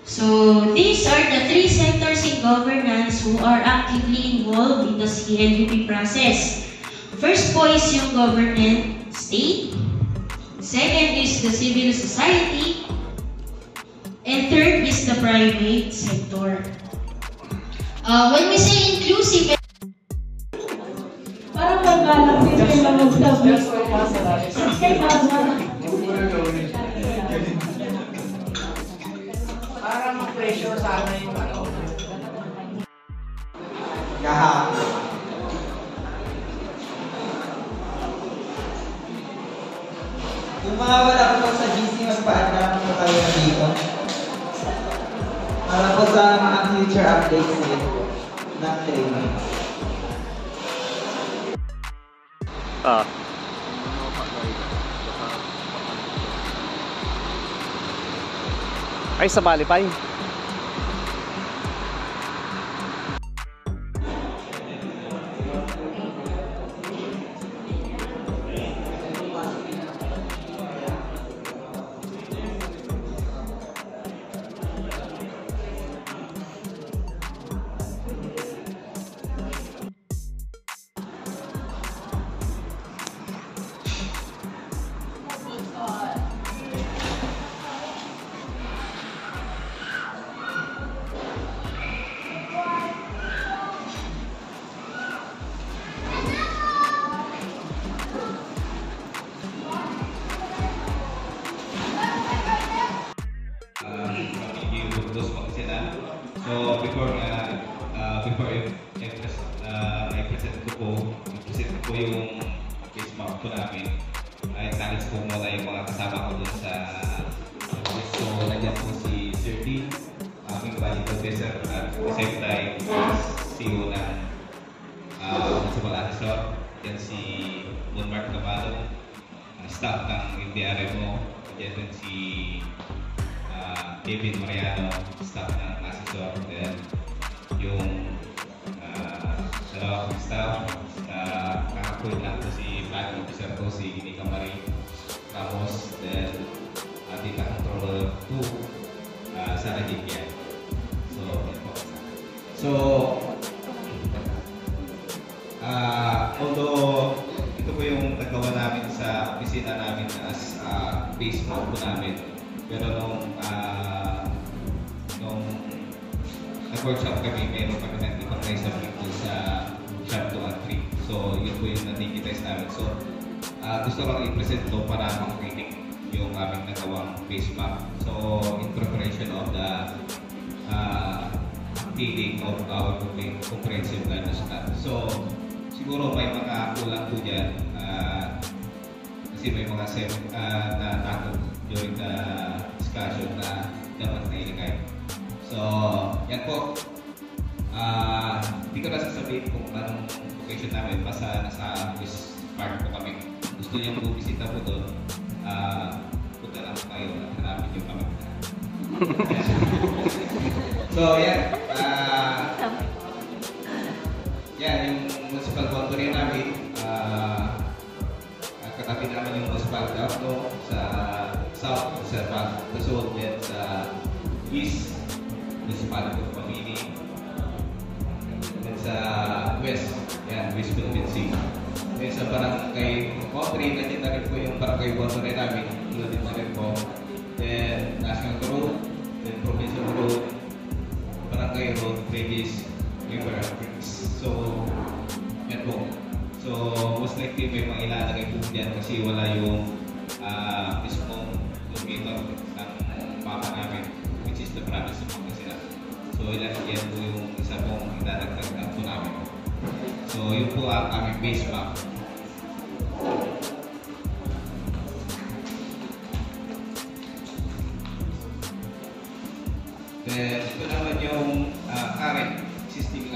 So, these are the three sectors in governance who are actively involved in the CLUP process. First po is yung government state. Second is the civil society. And third is the private sector. When we say inclusive, parang magbalang din kayo lang magsabi. Para mag-pressure sana yung ano. Yung mga wala po sa GC, magpa-advance po tayo dito. Para po sa mga future updates din ng training. Ay, sa Malipay. So before I present ko yung case map ko namin, ay nagis ko muna yung mga kasama ko dun sa so nandiyan po si Sir D, aking body professor at the same time CEO ng Municipal Assessor, yan si Don Mark Navarro, staff ng NDRMO, yan din si Kevin Mariano, staff ng assessor, then yung dalawang staff, kakakuin lang po si planning officer ko, si Ginika Marie Ramos, then data controller 2, Sarah Gigyan. So, yan po. So, although ito po yung nagawa namin sa opisina namin as base map po namin, pero nung nag-workshop kami, meron kami ng information dito sa Shop 2 at 3. So, yun po yung na-digitize namin. So, gusto lang i-present to para makritik yung aming nagawang base map. So, in preparation of the updating of our comprehensive plan of study. So, siguro may mga kulang po dyan. Kasi may mga na takot during the discussion na dapat na iligay. So, yan po. Hindi ko na sasabihin kung anong location namin. Basta nasa office park po kami. Gusto niyong bumisita po doon. Punta lang po kayo at hanapin yung kami. So, yan. Yan, yung municipal boundary namin. Katabi naman yung municipal governor sa south, sa Luzon, yan sa east, municipality of Pamini. Then sa west, yan, West Philippine Sea. Then sa barangay boundary, nandiyan na rin po yung barangay boundary namin, din na rin po. Then National Road, then Provincial Road, Barangay Road, Bridges, River and Creeks. So, yan po. So, most likely may mga ilalagay po dyan kasi wala yung mismong locator ng mapa namin, which is the province of Pangasinan. So, yan po yung isa pong idadagdag po namin. So, yun po ang aming base map. Then, ito naman yung current existing